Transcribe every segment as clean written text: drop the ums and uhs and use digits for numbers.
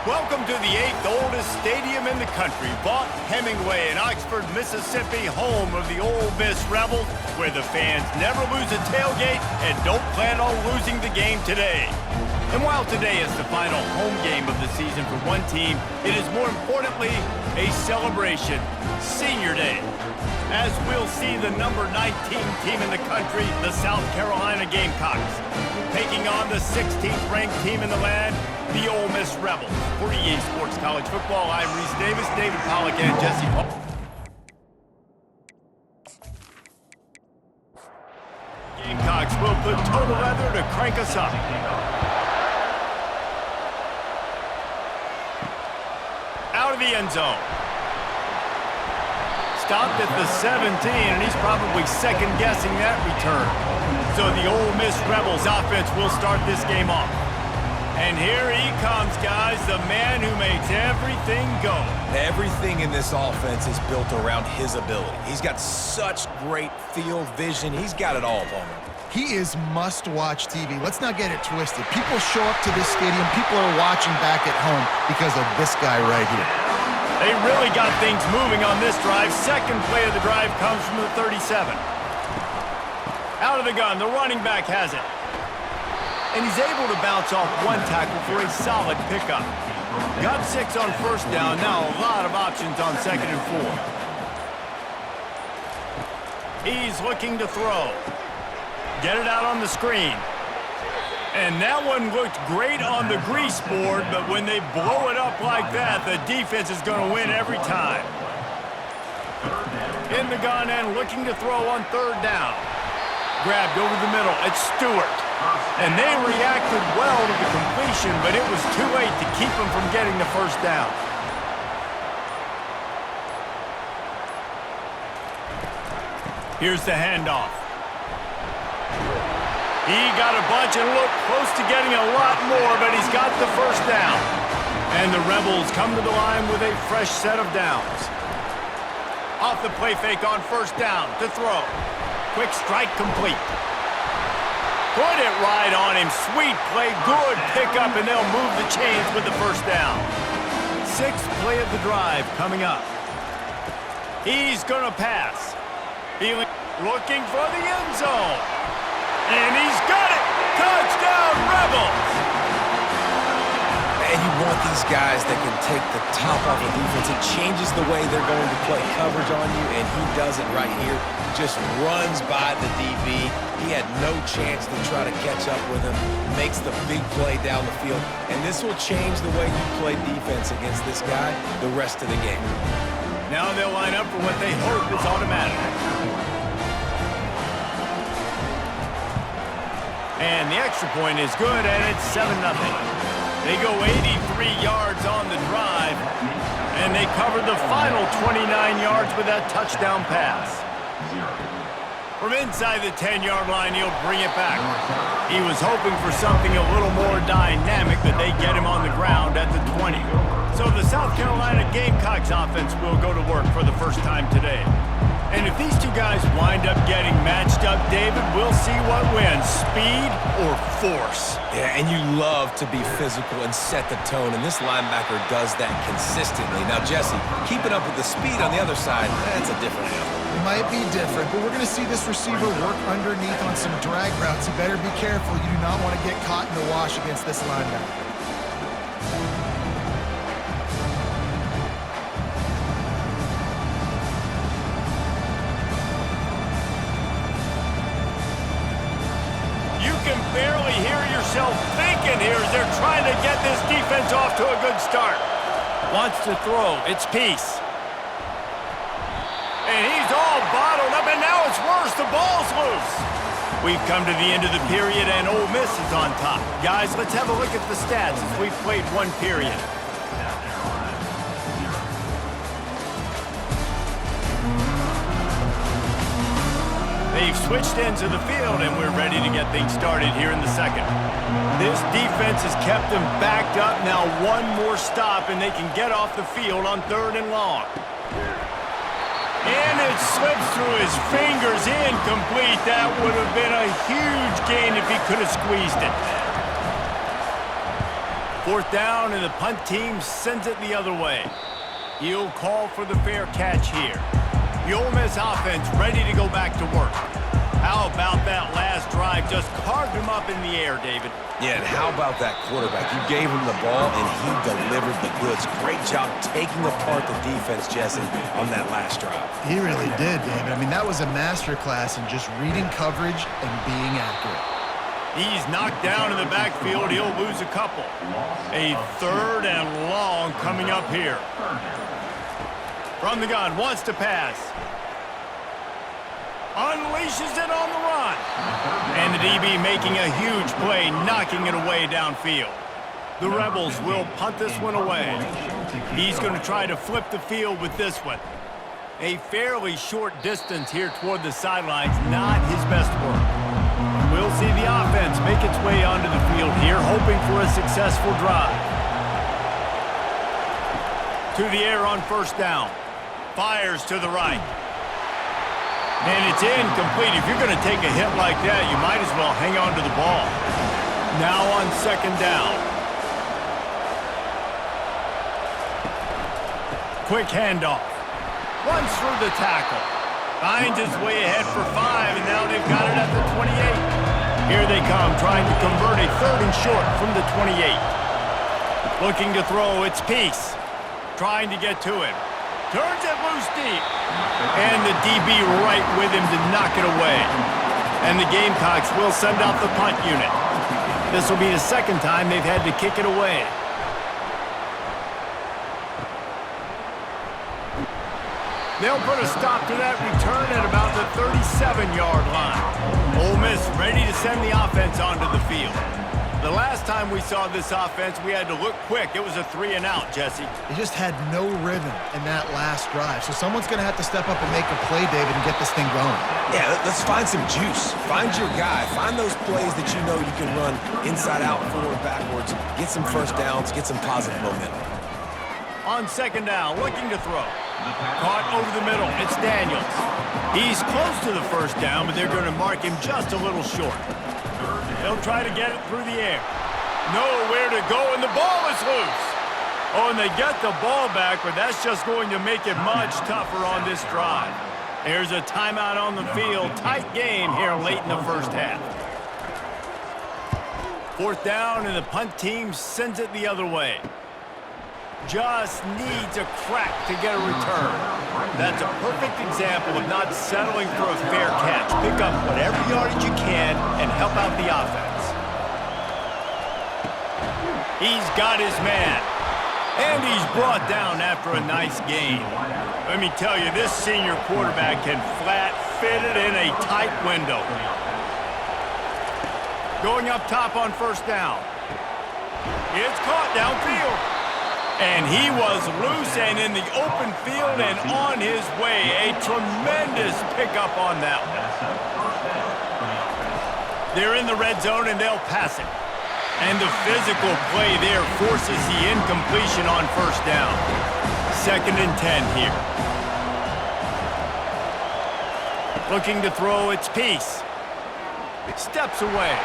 Welcome to the 8th oldest stadium in the country, Vaught Hemingway in Oxford, Mississippi, home of the Ole Miss Rebels, where the fans never lose a tailgate and don't plan on losing the game today. And while today is the final home game of the season for one team, it is more importantly a celebration, Senior Day. As we'll see the number 19 team in the country, the South Carolina Gamecocks, taking on the 16th ranked team in the land, the Ole Miss Rebels. For EA Sports College Football, I'm Reese Davis, David Pollack, and Jesse Paul. Gamecocks will put total leather to crank us up. Out of the end zone. Stopped at the 17, and he's probably second-guessing that return. So the Ole Miss Rebels offense will start this game off. And here he comes, guys, the man who makes everything go. Everything in this offense is built around his ability. He's got such great field vision. He's got it all on him. He is must-watch TV. Let's not get it twisted. People show up to this stadium. People are watching back at home because of this guy right here. They really got things moving on this drive. Second play of the drive comes from the 37. Out of the gun, the running back has it. And he's able to bounce off one tackle for a solid pickup. Got 6 on first down. Now a lot of options on 2nd and 4. He's looking to throw. Get it out on the screen. And that one looked great on the grease board, but when they blow it up like that, the defense is going to win every time. In the gun and looking to throw on 3rd down. Grabbed over the middle. It's Stewart. And they reacted well to the completion, but it was too late to keep them from getting the first down. Here's the handoff. He got a bunch and looked close to getting a lot more, but he's got the first down. And the Rebels come to the line with a fresh set of downs. Off the play fake on 1st down to throw. Quick strike complete. Put it right on him. Sweet play, good pickup, and they'll move the chains with the first down. 6th play of the drive coming up. He's going to pass. Looking for the end zone. And he's got it! Touchdown, Rebels! And you want these guys that can take the top off the defense. It changes the way they're going to play coverage on you, and he does it right here. Just runs by the DB. He had no chance to try to catch up with him. Makes the big play down the field. And this will change the way you play defense against this guy the rest of the game. Now they'll line up for what they hope is automatic. And the extra point is good, and it's 7-0. They go 83 yards on the drive, and they covered the final 29 yards with that touchdown pass. From inside the 10-yard line, he'll bring it back. He was hoping for something a little more dynamic, but they get him on the ground at the 20. So the South Carolina Gamecocks offense will go to work for the first time today. And if these two guys wind up getting matched up, David, we'll see what wins, speed or force. Yeah, and you love to be physical and set the tone, and this linebacker does that consistently. Now, Jesse, keeping up with the speed on the other side, that's a different animal. It might be different, but we're going to see this receiver work underneath on some drag routes. You better be careful. You do not want to get caught in the wash against this linebacker. Barely hear yourself thinking here as they're trying to get this defense off to a good start. Wants to throw. It's Peace. And he's all bottled up, and now it's worse. The ball's loose. We've come to the end of the period, and Ole Miss is on top. Guys, let's have a look at the stats as we've played one period. They've switched into the field, and we're ready to get things started here in the second. This defense has kept them backed up. Now one more stop, and they can get off the field on 3rd and long. And it slips through his fingers, incomplete. That would have been a huge gain if he could have squeezed it. 4th down, and the punt team sends it the other way. He'll call for the fair catch here. The Ole Miss offense ready to go back to work. How about that last drive? Just carved him up in the air, David. Yeah, and how about that quarterback? You gave him the ball, and he delivered the goods. Great job taking apart the defense, Jesse, on that last drive. He really did, David. I mean, that was a masterclass in just reading coverage and being accurate. He's knocked down in the backfield. He'll lose a couple. A 3rd and long coming up here. From the gun, wants to pass. Unleashes it on the run. And the DB making a huge play, knocking it away downfield. The Rebels will punt this one away. He's going to try to flip the field with this one. A fairly short distance here toward the sidelines, not his best work. We'll see the offense make its way onto the field here, hoping for a successful drive. To the air on 1st down. Fires to the right. And it's incomplete. If you're going to take a hit like that, you might as well hang on to the ball. Now on 2nd down. Quick handoff. Runs through the tackle. Finds his way ahead for 5, and now they've got it at the 28. Here they come, trying to convert a 3rd and short from the 28. Looking to throw, it's Peace. Trying to get to him. Turns it loose deep. And the DB right with him to knock it away. And the Gamecocks will send out the punt unit. This will be the 2nd time they've had to kick it away. They'll put a stop to that return at about the 37-yard line. Ole Miss ready to send the offense onto the field. The last time we saw this offense, we had to look quick. It was a 3-and-out, Jesse. They just had no rhythm in that last drive. So someone's going to have to step up and make a play, David, and get this thing going. Yeah, let's find some juice. Find your guy. Find those plays that you know you can run inside out, forward, backwards. Get some 1st downs. Get some positive momentum. On 2nd down, looking to throw. Caught over the middle. It's Daniels. He's close to the 1st down, but they're going to mark him just a little short. They'll try to get it through the air. Nowhere to go, and the ball is loose. Oh, and they get the ball back, but that's just going to make it much tougher on this drive. There's a timeout on the field. Tight game here late in the 1st half. 4th down, and the punt team sends it the other way. Just needs a crack to get a return. That's a perfect example of not settling for a fair catch. Pick up whatever yardage you can and help out the offense. He's got his man. And he's brought down after a nice gain. Let me tell you, this senior quarterback can flat fit it in a tight window. Going up top on 1st down. It's caught downfield. And he was loose and in the open field and on his way. A tremendous pickup on that one. They're in the red zone and they'll pass it. And the physical play there forces the incompletion on 1st down. 2nd and 10 here. Looking to throw, it's Peace. Steps away.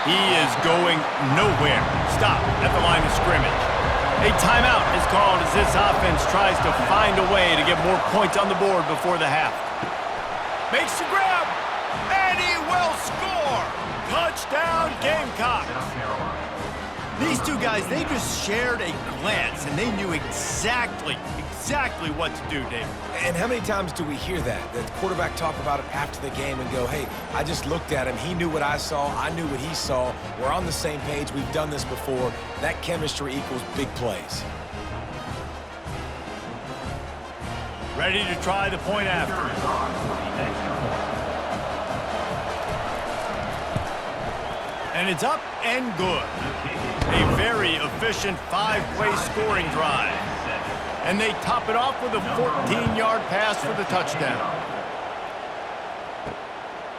He is going nowhere. Stop at the line of scrimmage. A timeout is called as this offense tries to find a way to get more points on the board before the half. Makes the grab, and he will score! Touchdown, Gamecocks! These two guys, they just shared a glance, and they knew exactly what to do, David. And how many times do we hear that? The quarterback talk about it after the game and go, hey, I just looked at him. He knew what I saw. I knew what he saw. We're on the same page. We've done this before. That chemistry equals big plays. Ready to try the point after. And it's up and good. A very efficient 5-play scoring drive. And they top it off with a 14-yard pass for the touchdown.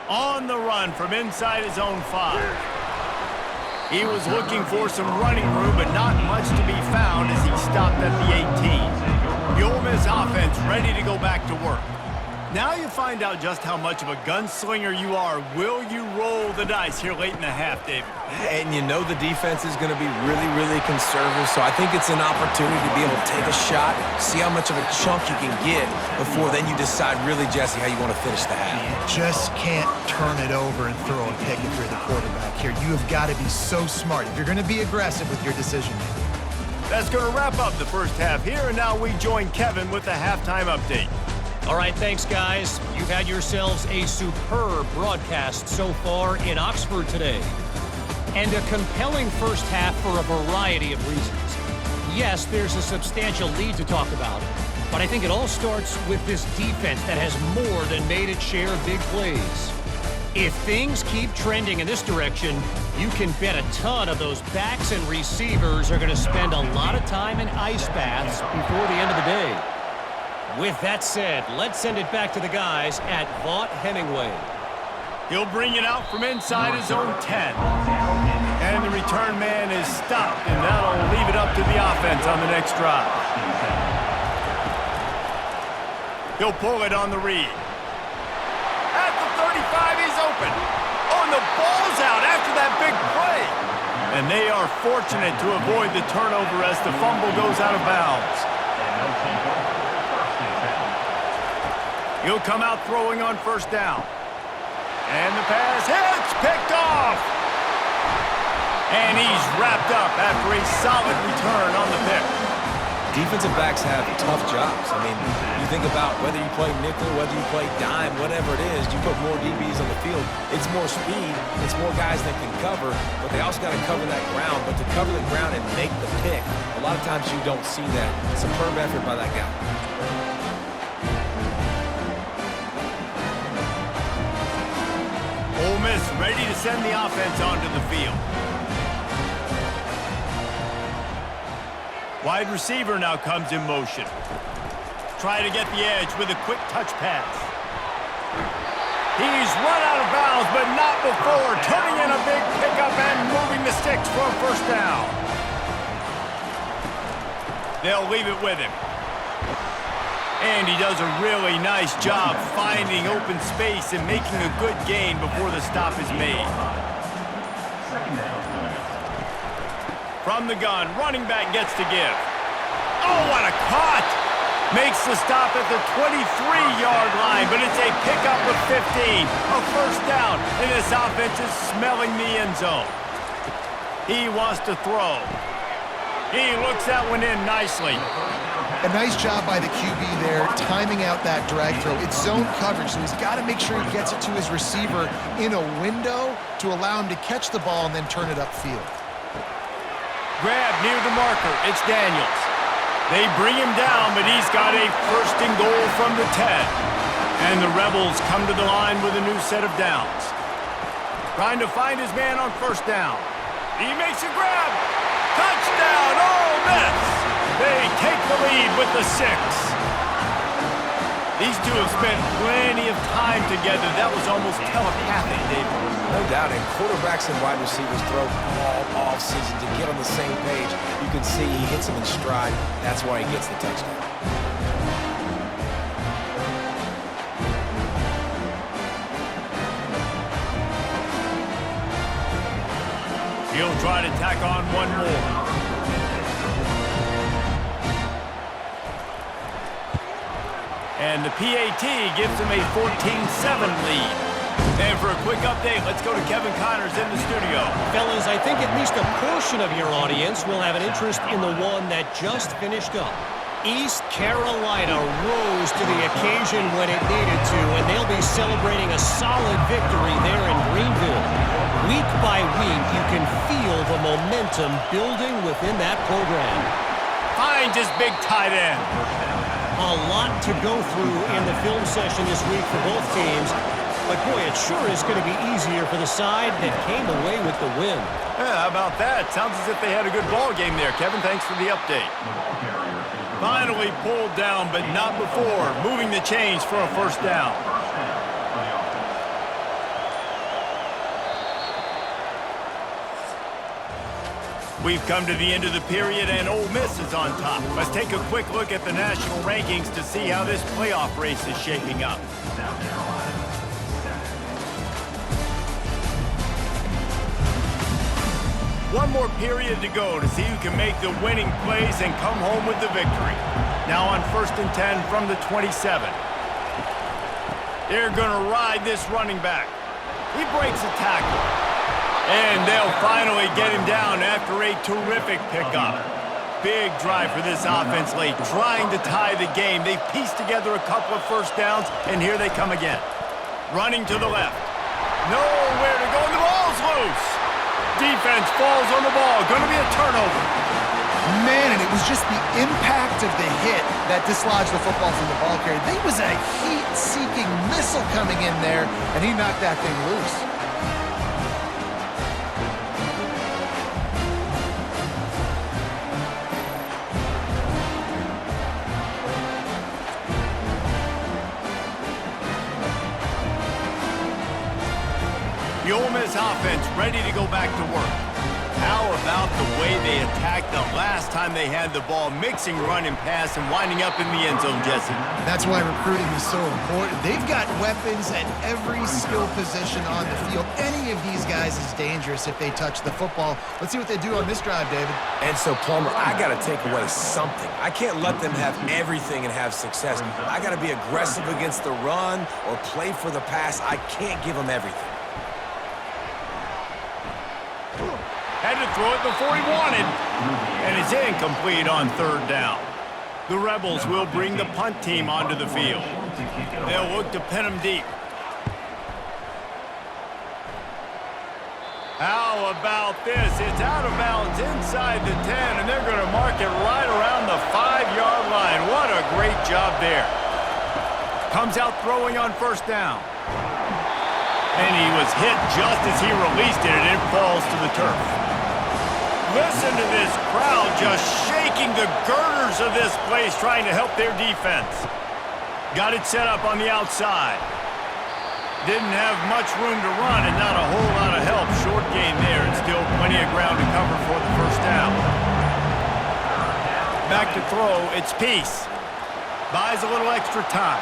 On the run from inside his own 5. He was looking for some running room, but not much to be found as he stopped at the 18. The Ole Miss offense ready to go back to work. Now you find out just how much of a gunslinger you are. Will you roll the dice here late in the half, David? And you know the defense is going to be really, really conservative, so I think it's an opportunity to be able to take a shot, see how much of a chunk you can get before then you decide really, Jesse, how you want to finish the half. You just can't turn it over and throw a pick if you're the quarterback here. You have got to be so smart if you're going to be aggressive with your decision-making. That's going to wrap up the first half here, and now we join Kevin with the halftime update. All right, thanks, guys. You've had yourselves a superb broadcast so far in Oxford today. And a compelling first half for a variety of reasons. Yes, there's a substantial lead to talk about, but I think it all starts with this defense that has more than made its share of big plays. If things keep trending in this direction, you can bet a ton of those backs and receivers are going to spend a lot of time in ice baths before the end of the day. With that said, let's send it back to the guys at Vaught Hemingway. He'll bring it out from inside his own 10. And the return man is stopped, and that'll leave it up to the offense on the next drive. He'll pull it on the read. At the 35, he's open. Oh, and the ball's out after that big play. And they are fortunate to avoid the turnover as the fumble goes out of bounds. He'll come out throwing on first down. And the pass hits, picked off. And he's wrapped up after a solid return on the pick. Defensive backs have tough jobs. I mean, you think about whether you play nickel, whether you play dime, whatever it is, you put more DBs on the field. It's more speed. It's more guys that can cover, but they also got to cover that ground. But to cover the ground and make the pick, a lot of times you don't see that. Superb effort by that guy. Ole Miss ready to send the offense onto the field. Wide receiver now comes in motion. Try to get the edge with a quick touch pass. He's run out of bounds, but not before turning in a big pickup and moving the sticks for a first down. They'll leave it with him. And he does a really nice job finding open space and making a good gain before the stop is made. From the gun, running back gets to give. Oh, what a cut! Makes the stop at the 23-yard line, but it's a pickup of 15. A first down, and this offense is smelling the end zone. He wants to throw. He looks that one in nicely. A nice job by the QB there, timing out that drag throw. It's zone coverage, so he's got to make sure he gets it to his receiver in a window to allow him to catch the ball and then turn it upfield. Grab near the marker. It's Daniels. They bring him down, but he's got a first and goal from the 10. And the Rebels come to the line with a new set of downs. Trying to find his man on first down. He makes a grab. Touchdown, Ole Miss. They take the lead with the 6. These two have spent plenty of time together. That was almost telepathic, David. No doubt, and quarterbacks and wide receivers throw all off-season to get on the same page. You can see he hits them in stride. That's why he gets the touchdown. He'll try to tack on one more. And the PAT gives him a 14-7 lead. And for a quick update, let's go to Kevin Connors in the studio. Fellas, I think at least a portion of your audience will have an interest in the one that just finished up. East Carolina rose to the occasion when it needed to, and they'll be celebrating a solid victory there in Greenville. Week by week, you can feel the momentum building within that program. Finds his big tight end. A lot to go through in the film session this week for both teams. But boy, it sure is going to be easier for the side that came away with the win. Yeah, how about that? Sounds as if they had a good ball game there. Kevin, thanks for the update. Finally pulled down, but not before. Moving the chains for a first down. We've come to the end of the period, and Ole Miss is on top. Let's take a quick look at the national rankings to see how this playoff race is shaping up. One more period to go to see who can make the winning plays and come home with the victory. Now on 1st and 10 from the 27. They're going to ride this running back. He breaks a tackle. And they'll finally get him down after a terrific pickup. Big drive for this offense late, trying to tie the game. They've pieced together a couple of first downs, and here they come again. Running to the left. Nowhere to go, and the ball's loose. Defense falls on the ball. Going to be a turnover. Man, and it was just the impact of the hit that dislodged the football from the ball carrier. There was a heat-seeking missile coming in there, and he knocked that thing loose. The Ole Miss offense ready to go back to work. How about the way they attacked the last time they had the ball, mixing run and pass and winding up in the end zone, Jesse? That's why recruiting is so important. They've got weapons at every skill position on the field. Any of these guys is dangerous if they touch the football. Let's see what they do on this drive, David. And so, Plummer, I got to take away something. I can't let them have everything and have success. I got to be aggressive against the run or play for the pass. I can't give them everything. Had to throw it before he wanted. And it's incomplete on 3rd down. The Rebels will bring the punt team onto the field. They'll look to pin them deep. How about this? It's out of bounds inside the 10, and they're going to mark it right around the 5-yard line. What a great job there. Comes out throwing on 1st down. And he was hit just as he released it, and it falls to the turf. Listen to this crowd just shaking the girders of this place, trying to help their defense. Got it set up on the outside. Didn't have much room to run and not a whole lot of help. Short gain there, and still plenty of ground to cover for the 1st down. Back to throw, it's Peace. Buys a little extra time.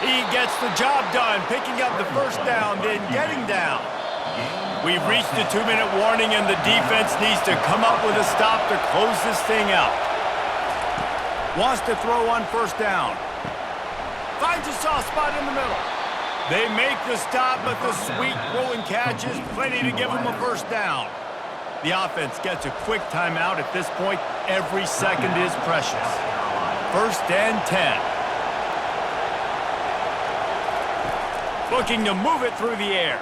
He gets the job done, picking up the 1st down, then getting down. We've reached the 2-minute warning, and the defense needs to come up with a stop to close this thing out. Wants to throw on 1st down. Finds a soft spot in the middle. They make the stop, but the sweet throw and catch is plenty to give them a 1st down. The offense gets a quick timeout. At this point, every second is precious. 1st and 10. Looking to move it through the air.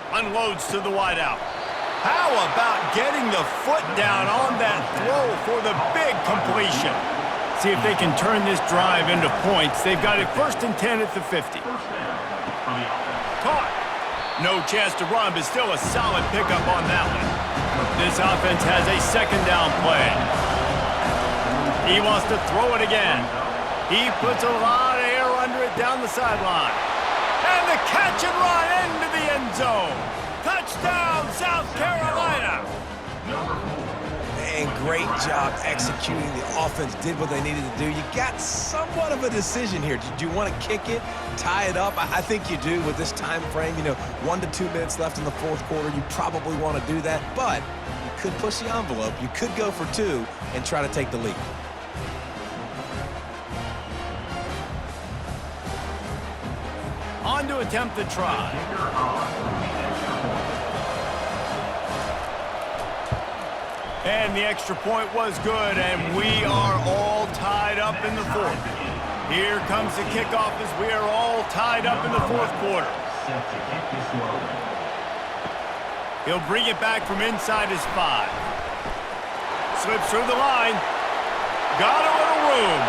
Unloads to the wideout. How about getting the foot down on that throw for the big completion? See if they can turn this drive into points. They've got it 1st and 10 at the 50. Caught. No chance to run, but still a solid pickup on that one. This offense has a 2nd down play. He wants to throw it again. He puts a lot of air under it down the sideline. And the catch and run into the end zone. Touchdown, South Carolina. And great job executing. The offense did what they needed to do. You got somewhat of a decision here. Do you want to kick it, tie it up? I think you do with this time frame. 1 to 2 minutes left in the 4th quarter. You probably want to do that, but you could push the envelope. You could go for 2 and try to take the lead. On to attempt the try. And the extra point was good, and we are all tied up in the 4th. Here comes the kickoff as we are all tied up in the 4th quarter. He'll bring it back from inside his 5. Slips through the line. Got a little room.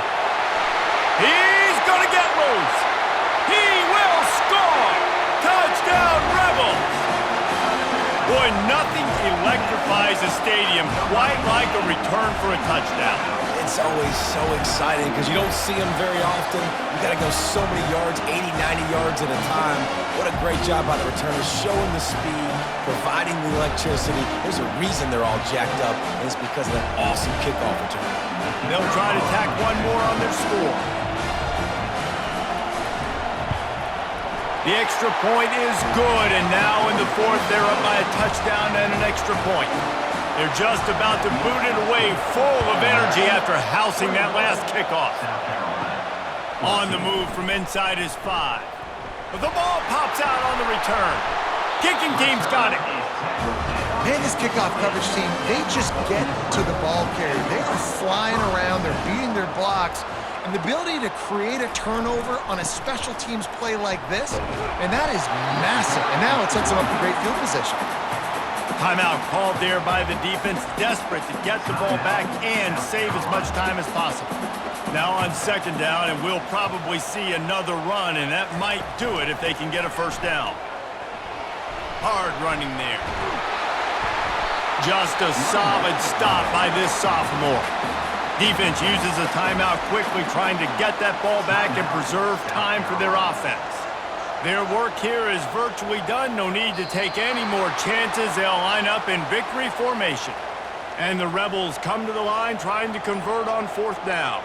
He's going to get loose. He will score! Touchdown, Rebels! Boy, nothing electrifies a stadium quite like a return for a touchdown. It's always so exciting because you don't see them very often. You got to go so many yards, 80, 90 yards at a time. What a great job by the returners, showing the speed, providing the electricity. There's a reason they're all jacked up, and it's because of that awesome kickoff return. They'll try to tack one more on their score. The extra point is good, and now in the fourth, they're up by a touchdown and an extra point. They're just about to boot it away, full of energy after housing that last kickoff. On the move from inside his 5. But the ball pops out on the return. Kicking team's got it. Man, this kickoff coverage team, they just get to the ball carrier. They are flying around, they're beating their blocks, and the ability to create a turnover on a special teams play like this, and that is massive. And now it sets them up in great field position. Timeout called there by the defense, desperate to get the ball back and save as much time as possible. Now on second down, and we'll probably see another run, and that might do it if they can get a first down. Hard running there. Just a solid stop by this sophomore. Defense uses a timeout quickly, trying to get that ball back and preserve time for their offense. Their work here is virtually done. No need to take any more chances. They'll line up in victory formation. And the Rebels come to the line trying to convert on fourth down.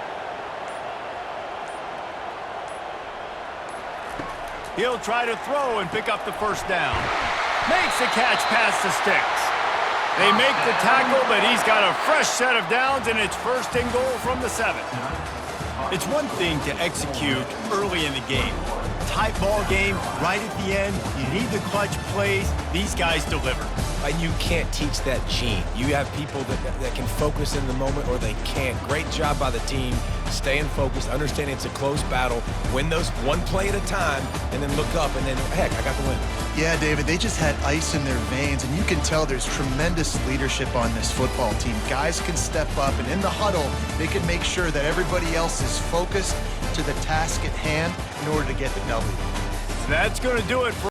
He'll try to throw and pick up the first down. Makes the catch past the sticks. They make the tackle, but he's got a fresh set of downs, and it's first and goal from the 7. It's one thing to execute early in the game. Tight ball game, right at the end, you need the clutch plays. These guys deliver. And you can't teach that gene. You have people that can focus in the moment or they can't. Great job by the team, staying focused, understanding it's a close battle, win those one play at a time, and then look up, and then, heck, I got the win. Yeah, David, they just had ice in their veins, and you can tell there's tremendous leadership on this football team. Guys can step up, and in the huddle, they can make sure that everybody else is focused to the task at hand in order to get the W. That's going to do it for